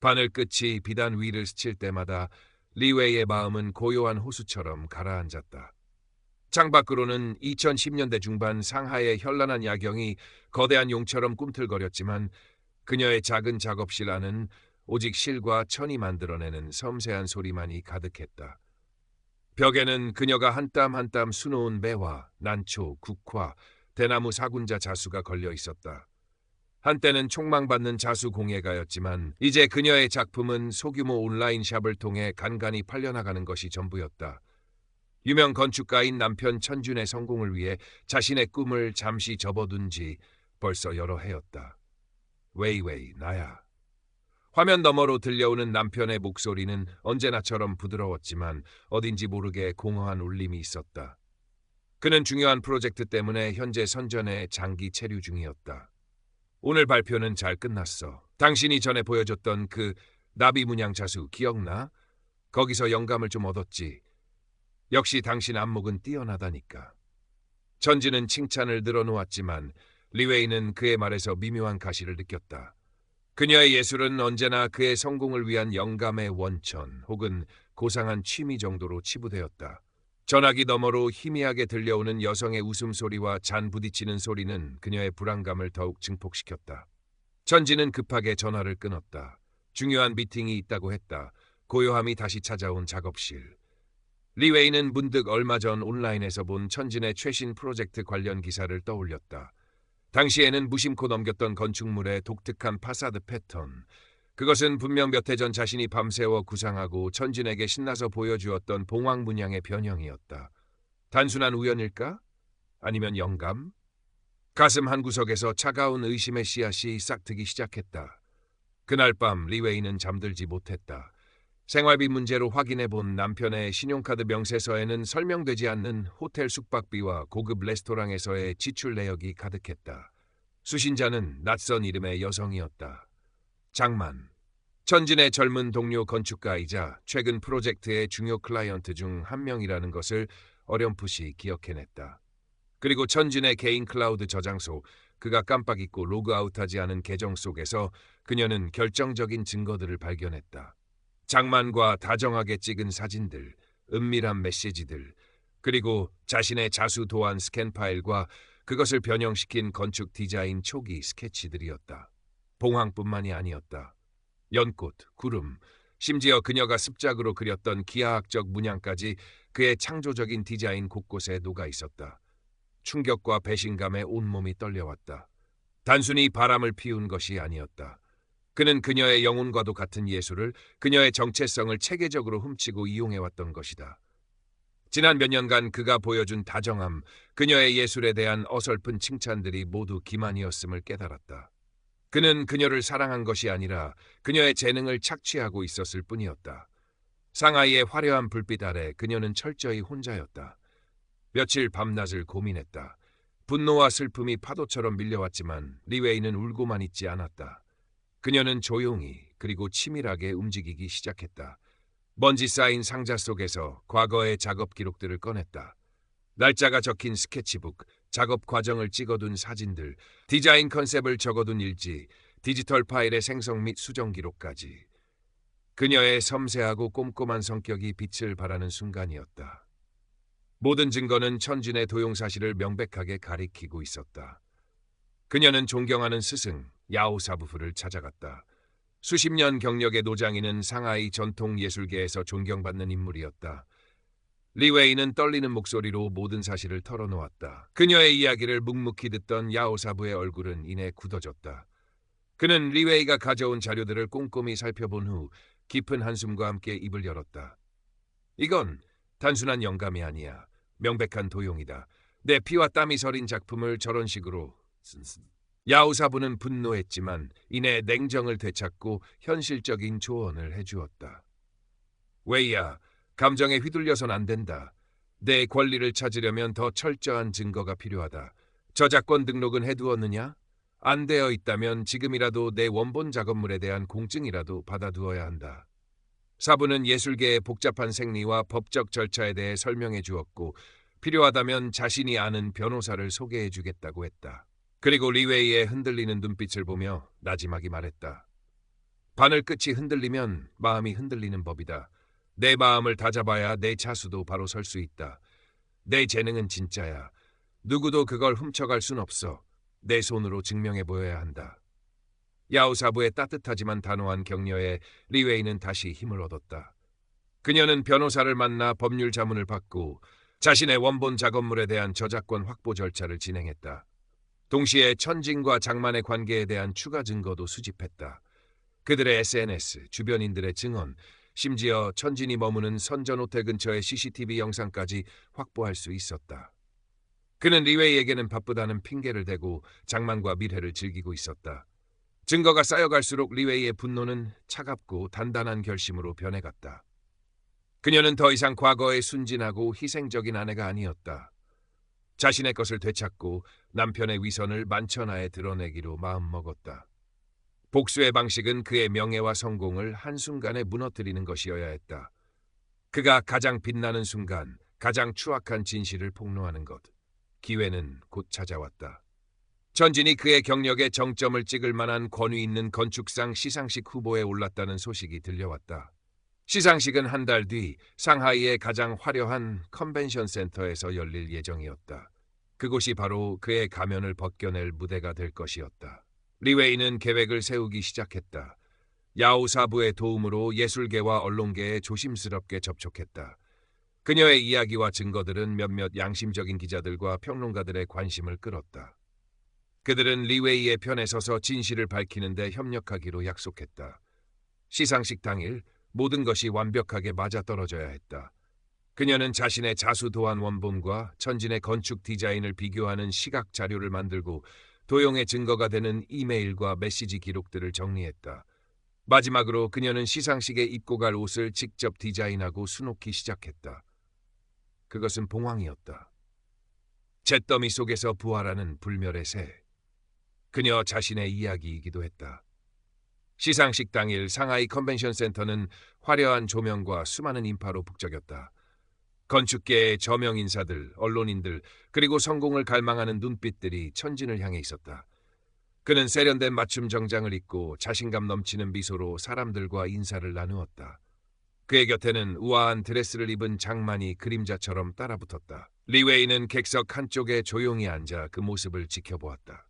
바늘 끝이 비단 위를 스칠 때마다 리웨이의 마음은 고요한 호수처럼 가라앉았다. 창밖으로는 2010년대 중반 상하이의 현란한 야경이 거대한 용처럼 꿈틀거렸지만 그녀의 작은 작업실 안은 오직 실과 천이 만들어내는 섬세한 소리만이 가득했다. 벽에는 그녀가 한 땀 한 땀 수놓은 매화, 난초, 국화, 대나무 사군자 자수가 걸려 있었다. 한때는 촉망받는 자수 공예가였지만 이제 그녀의 작품은 소규모 온라인 샵을 통해 간간히 팔려나가는 것이 전부였다. 유명 건축가인 남편 천준의 성공을 위해 자신의 꿈을 잠시 접어둔 지 벌써 여러 해였다. 웨이웨이, 나야. 화면 너머로 들려오는 남편의 목소리는 언제나처럼 부드러웠지만 어딘지 모르게 공허한 울림이 있었다. 그는 중요한 프로젝트 때문에 현재 선전에 장기 체류 중이었다. 오늘 발표는 잘 끝났어. 당신이 전에 보여줬던 그 나비 문양 자수 기억나? 거기서 영감을 좀 얻었지. 역시 당신 안목은 뛰어나다니까. 천지는 칭찬을 늘어놓았지만 리웨이는 그의 말에서 미묘한 가시를 느꼈다. 그녀의 예술은 언제나 그의 성공을 위한 영감의 원천 혹은 고상한 취미 정도로 치부되었다. 전화기 너머로 희미하게 들려오는 여성의 웃음소리와 잔 부딪히는 소리는 그녀의 불안감을 더욱 증폭시켰다. 천지는 급하게 전화를 끊었다. 중요한 미팅이 있다고 했다. 고요함이 다시 찾아온 작업실. 리웨이는 문득 얼마 전 온라인에서 본 천진의 최신 프로젝트 관련 기사를 떠올렸다. 당시에는 무심코 넘겼던 건축물의 독특한 파사드 패턴. 그것은 분명 몇 해 전 자신이 밤새워 구상하고 천진에게 신나서 보여주었던 봉황 문양의 변형이었다. 단순한 우연일까? 아니면 영감? 가슴 한구석에서 차가운 의심의 씨앗이 싹트기 시작했다. 그날 밤 리웨이는 잠들지 못했다. 생활비 문제로 확인해본 남편의 신용카드 명세서에는 설명되지 않는 호텔 숙박비와 고급 레스토랑에서의 지출 내역이 가득했다. 수신자는 낯선 이름의 여성이었다. 장만. 천진의 젊은 동료 건축가이자 최근 프로젝트의 중요 클라이언트 중 한 명이라는 것을 어렴풋이 기억해냈다. 그리고 천진의 개인 클라우드 저장소, 그가 깜빡 잊고 로그아웃하지 않은 계정 속에서 그녀는 결정적인 증거들을 발견했다. 장만과 다정하게 찍은 사진들, 은밀한 메시지들, 그리고 자신의 자수 도안 스캔 파일과 그것을 변형시킨 건축 디자인 초기 스케치들이었다. 봉황뿐만이 아니었다. 연꽃, 구름, 심지어 그녀가 습작으로 그렸던 기하학적 문양까지 그의 창조적인 디자인 곳곳에 녹아 있었다. 충격과 배신감에 온몸이 떨려왔다. 단순히 바람을 피운 것이 아니었다. 그는 그녀의 영혼과도 같은 예술을, 그녀의 정체성을 체계적으로 훔치고 이용해왔던 것이다. 지난 몇 년간 그가 보여준 다정함, 그녀의 예술에 대한 어설픈 칭찬들이 모두 기만이었음을 깨달았다. 그는 그녀를 사랑한 것이 아니라 그녀의 재능을 착취하고 있었을 뿐이었다. 상하이의 화려한 불빛 아래 그녀는 철저히 혼자였다. 며칠 밤낮을 고민했다. 분노와 슬픔이 파도처럼 밀려왔지만 리웨이는 울고만 있지 않았다. 그녀는 조용히 그리고 치밀하게 움직이기 시작했다. 먼지 쌓인 상자 속에서 과거의 작업 기록들을 꺼냈다. 날짜가 적힌 스케치북, 작업 과정을 찍어둔 사진들, 디자인 컨셉을 적어둔 일지, 디지털 파일의 생성 및 수정 기록까지. 그녀의 섬세하고 꼼꼼한 성격이 빛을 발하는 순간이었다. 모든 증거는 천진의 도용 사실을 명백하게 가리키고 있었다. 그녀는 존경하는 스승, 야오사부프를 찾아갔다. 수십 년 경력의 노장이는 상하이 전통 예술계에서 존경받는 인물이었다. 리웨이는 떨리는 목소리로 모든 사실을 털어놓았다. 그녀의 이야기를 묵묵히 듣던 야오사부의 얼굴은 이내 굳어졌다. 그는 리웨이가 가져온 자료들을 꼼꼼히 살펴본 후 깊은 한숨과 함께 입을 열었다. 이건 단순한 영감이 아니야. 명백한 도용이다. 내 피와 땀이 서린 작품을 저런 식으로... 야오사부는 분노했지만 이내 냉정을 되찾고 현실적인 조언을 해주었다. 웨이야, 감정에 휘둘려선 안 된다. 내 권리를 찾으려면 더 철저한 증거가 필요하다. 저작권 등록은 해두었느냐? 안 되어 있다면 지금이라도 내 원본 작업물에 대한 공증이라도 받아두어야 한다. 사부는 예술계의 복잡한 생리와 법적 절차에 대해 설명해 주었고 필요하다면 자신이 아는 변호사를 소개해 주겠다고 했다. 그리고 리웨이의 흔들리는 눈빛을 보며 나지막이 말했다. 바늘 끝이 흔들리면 마음이 흔들리는 법이다. 내 마음을 다잡아야 내 자수도 바로 설 수 있다. 내 재능은 진짜야. 누구도 그걸 훔쳐갈 순 없어. 내 손으로 증명해 보여야 한다. 야오사부의 따뜻하지만 단호한 격려에 리웨이는 다시 힘을 얻었다. 그녀는 변호사를 만나 법률 자문을 받고 자신의 원본 작업물에 대한 저작권 확보 절차를 진행했다. 동시에 천진과 장만의 관계에 대한 추가 증거도 수집했다. 그들의 SNS, 주변인들의 증언, 심지어 천진이 머무는 선전호텔 근처의 CCTV 영상까지 확보할 수 있었다. 그는 리웨이에게는 바쁘다는 핑계를 대고 장만과 밀회를 즐기고 있었다. 증거가 쌓여갈수록 리웨이의 분노는 차갑고 단단한 결심으로 변해갔다. 그녀는 더 이상 과거에 순진하고 희생적인 아내가 아니었다. 자신의 것을 되찾고 남편의 위선을 만천하에 드러내기로 마음먹었다. 복수의 방식은 그의 명예와 성공을 한순간에 무너뜨리는 것이어야 했다. 그가 가장 빛나는 순간, 가장 추악한 진실을 폭로하는 것. 기회는 곧 찾아왔다. 천진이 그의 경력에 정점을 찍을 만한 권위 있는 건축상 시상식 후보에 올랐다는 소식이 들려왔다. 시상식은 한 달 뒤 상하이의 가장 화려한 컨벤션 센터에서 열릴 예정이었다. 그곳이 바로 그의 가면을 벗겨낼 무대가 될 것이었다. 리웨이는 계획을 세우기 시작했다. 야오사부의 도움으로 예술계와 언론계에 조심스럽게 접촉했다. 그녀의 이야기와 증거들은 몇몇 양심적인 기자들과 평론가들의 관심을 끌었다. 그들은 리웨이의 편에 서서 진실을 밝히는 데 협력하기로 약속했다. 시상식 당일 모든 것이 완벽하게 맞아떨어져야 했다. 그녀는 자신의 자수도안 원본과 천진의 건축 디자인을 비교하는 시각 자료를 만들고 도용의 증거가 되는 이메일과 메시지 기록들을 정리했다. 마지막으로 그녀는 시상식에 입고 갈 옷을 직접 디자인하고 수놓기 시작했다. 그것은 봉황이었다. 잿더미 속에서 부활하는 불멸의 새. 그녀 자신의 이야기이기도 했다. 시상식 당일 상하이 컨벤션 센터는 화려한 조명과 수많은 인파로 북적였다. 건축계의 저명 인사들, 언론인들, 그리고 성공을 갈망하는 눈빛들이 천진을 향해 있었다. 그는 세련된 맞춤 정장을 입고 자신감 넘치는 미소로 사람들과 인사를 나누었다. 그의 곁에는 우아한 드레스를 입은 장만이 그림자처럼 따라붙었다. 리웨이는 객석 한쪽에 조용히 앉아 그 모습을 지켜보았다.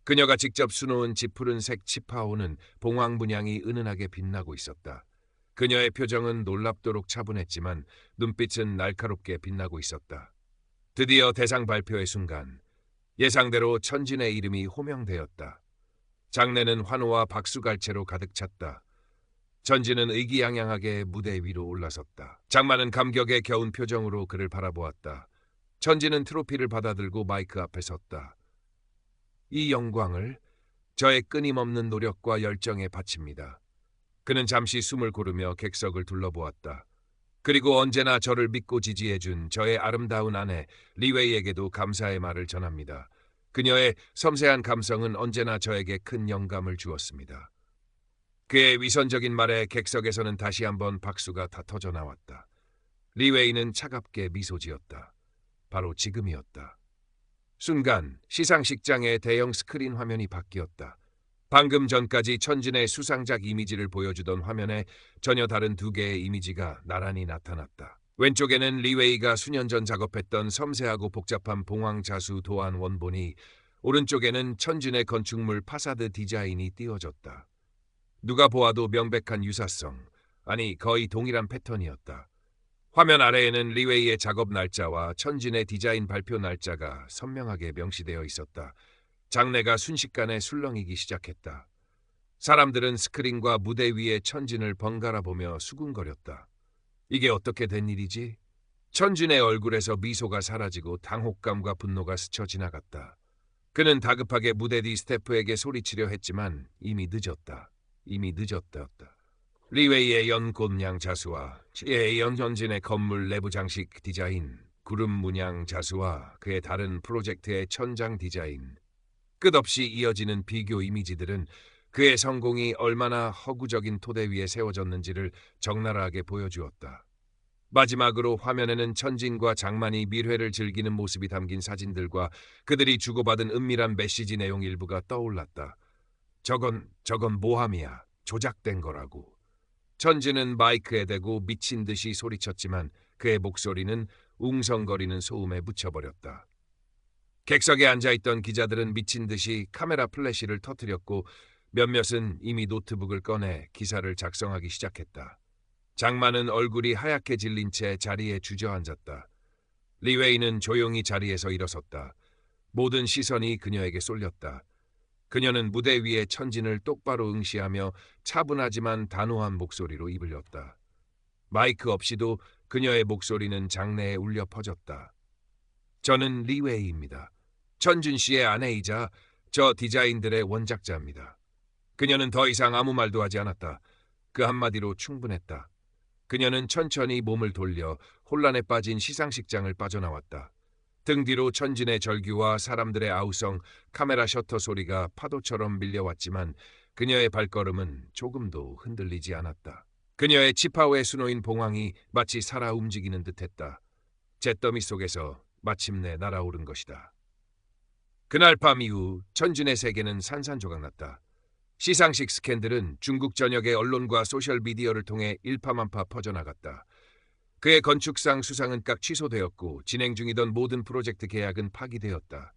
그녀가 직접 수놓은 짙푸른색 치파오는 봉황 문양이 은은하게 빛나고 있었다. 그녀의 표정은 놀랍도록 차분했지만 눈빛은 날카롭게 빛나고 있었다. 드디어 대상 발표의 순간, 예상대로 천진의 이름이 호명되었다. 장내는 환호와 박수갈채로 가득 찼다. 천진은 의기양양하게 무대 위로 올라섰다. 장만은 감격에 겨운 표정으로 그를 바라보았다. 천진은 트로피를 받아들고 마이크 앞에 섰다. 이 영광을 저의 끊임없는 노력과 열정에 바칩니다. 그는 잠시 숨을 고르며 객석을 둘러보았다. 그리고 언제나 저를 믿고 지지해준 저의 아름다운 아내 리웨이에게도 감사의 말을 전합니다. 그녀의 섬세한 감성은 언제나 저에게 큰 영감을 주었습니다. 그의 위선적인 말에 객석에서는 다시 한번 박수가 다 터져 나왔다. 리웨이는 차갑게 미소 지었다. 바로 지금이었다. 순간 시상식장의 대형 스크린 화면이 바뀌었다. 방금 전까지 천진의 수상작 이미지를 보여주던 화면에 전혀 다른 두 개의 이미지가 나란히 나타났다. 왼쪽에는 리웨이가 수년 전 작업했던 섬세하고 복잡한 봉황 자수 도안 원본이, 오른쪽에는 천진의 건축물 파사드 디자인이 띄워졌다. 누가 보아도 명백한 유사성, 아니 거의 동일한 패턴이었다. 화면 아래에는 리웨이의 작업 날짜와 천진의 디자인 발표 날짜가 선명하게 명시되어 있었다. 장내가 순식간에 술렁이기 시작했다. 사람들은 스크린과 무대 위의 천진을 번갈아 보며 수군거렸다. 이게 어떻게 된 일이지? 천진의 얼굴에서 미소가 사라지고 당혹감과 분노가 스쳐 지나갔다. 그는 다급하게 무대 뒤 스태프에게 소리치려 했지만 이미 늦었다. 이미 늦었다. 리웨이의 연꽃냥 자수와 연현진의 건물 내부 장식 디자인, 구름 문양 자수와 그의 다른 프로젝트의 천장 디자인, 끝없이 이어지는 비교 이미지들은 그의 성공이 얼마나 허구적인 토대 위에 세워졌는지를 적나라하게 보여주었다. 마지막으로 화면에는 천진과 장만이 밀회를 즐기는 모습이 담긴 사진들과 그들이 주고받은 은밀한 메시지 내용 일부가 떠올랐다. 저건 모함이야. 조작된 거라고. 천지는 마이크에 대고 미친 듯이 소리쳤지만 그의 목소리는 웅성거리는 소음에 묻혀버렸다. 객석에 앉아있던 기자들은 미친 듯이 카메라 플래시를 터뜨렸고 몇몇은 이미 노트북을 꺼내 기사를 작성하기 시작했다. 장마는 얼굴이 하얗게 질린 채 자리에 주저앉았다. 리웨이는 조용히 자리에서 일어섰다. 모든 시선이 그녀에게 쏠렸다. 그녀는 무대 위에 천진을 똑바로 응시하며 차분하지만 단호한 목소리로 입을 였다. 마이크 없이도 그녀의 목소리는 장내에 울려 퍼졌다. 저는 리웨이입니다. 천준 씨의 아내이자 저 디자인들의 원작자입니다. 그녀는 더 이상 아무 말도 하지 않았다. 그 한마디로 충분했다. 그녀는 천천히 몸을 돌려 혼란에 빠진 시상식장을 빠져나왔다. 등 뒤로 천진의 절규와 사람들의 아우성, 카메라 셔터 소리가 파도처럼 밀려왔지만 그녀의 발걸음은 조금도 흔들리지 않았다. 그녀의 치파오에 수놓인 봉황이 마치 살아 움직이는 듯했다. 잿더미 속에서 마침내 날아오른 것이다. 그날 밤 이후 천진의 세계는 산산조각났다. 시상식 스캔들은 중국 전역의 언론과 소셜미디어를 통해 일파만파 퍼져나갔다. 그의 건축상 수상은 깍 취소되었고 진행 중이던 모든 프로젝트 계약은 파기되었다.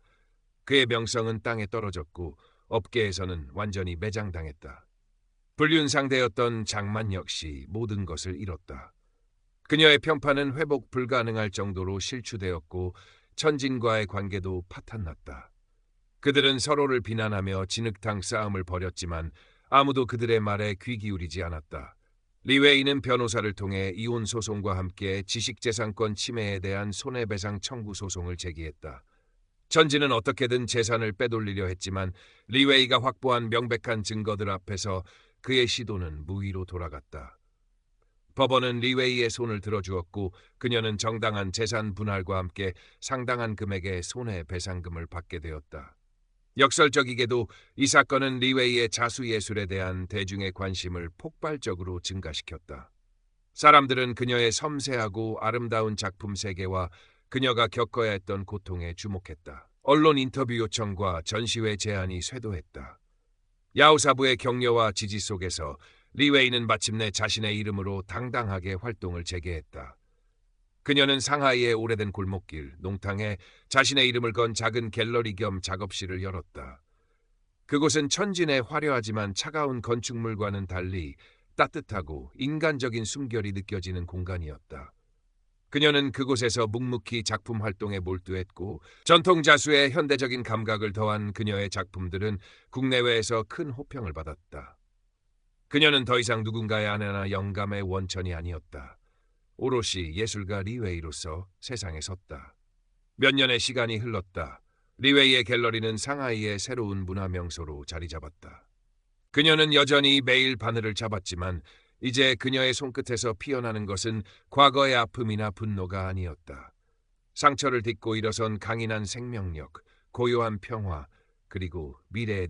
그의 명성은 땅에 떨어졌고 업계에서는 완전히 매장당했다. 불륜상대였던 장만 역시 모든 것을 잃었다. 그녀의 편파는 회복 불가능할 정도로 실추되었고 천진과의 관계도 파탄났다. 그들은 서로를 비난하며 진흙탕 싸움을 벌였지만 아무도 그들의 말에 귀 기울이지 않았다. 리웨이는 변호사를 통해 이혼 소송과 함께 지식재산권 침해에 대한 손해배상 청구 소송을 제기했다. 천진은 어떻게든 재산을 빼돌리려 했지만 리웨이가 확보한 명백한 증거들 앞에서 그의 시도는 무의로 돌아갔다. 법원은 리웨이의 손을 들어주었고 그녀는 정당한 재산 분할과 함께 상당한 금액의 손해배상금을 받게 되었다. 역설적이게도 이 사건은 리웨이의 자수예술에 대한 대중의 관심을 폭발적으로 증가시켰다. 사람들은 그녀의 섬세하고 아름다운 작품 세계와 그녀가 겪어야 했던 고통에 주목했다. 언론 인터뷰 요청과 전시회 제안이 쇄도했다. 야후사부의 격려와 지지 속에서 리웨이는 마침내 자신의 이름으로 당당하게 활동을 재개했다. 그녀는 상하이의 오래된 골목길, 농탕에 자신의 이름을 건 작은 갤러리 겸 작업실을 열었다. 그곳은 천진의 화려하지만 차가운 건축물과는 달리 따뜻하고 인간적인 숨결이 느껴지는 공간이었다. 그녀는 그곳에서 묵묵히 작품 활동에 몰두했고 전통 자수의 현대적인 감각을 더한 그녀의 작품들은 국내외에서 큰 호평을 받았다. 그녀는 더 이상 누군가의 아내나 영감의 원천이 아니었다. 오롯이 예술가 리웨이로서 세상에 섰다. 몇 년의 시간이 흘렀다. 리웨이의 갤러리는 상하이의 새로운 문화 명소로 자리 잡았다. 그녀는 여전히 매일 바늘을 잡았지만 이제 그녀의 손끝에서 피어나는 것은 과거의 아픔이나 분노가 아니었다. 상처를 딛고 일어선 강인한 생명력, 고요한 평화, 그리고 미래에 대한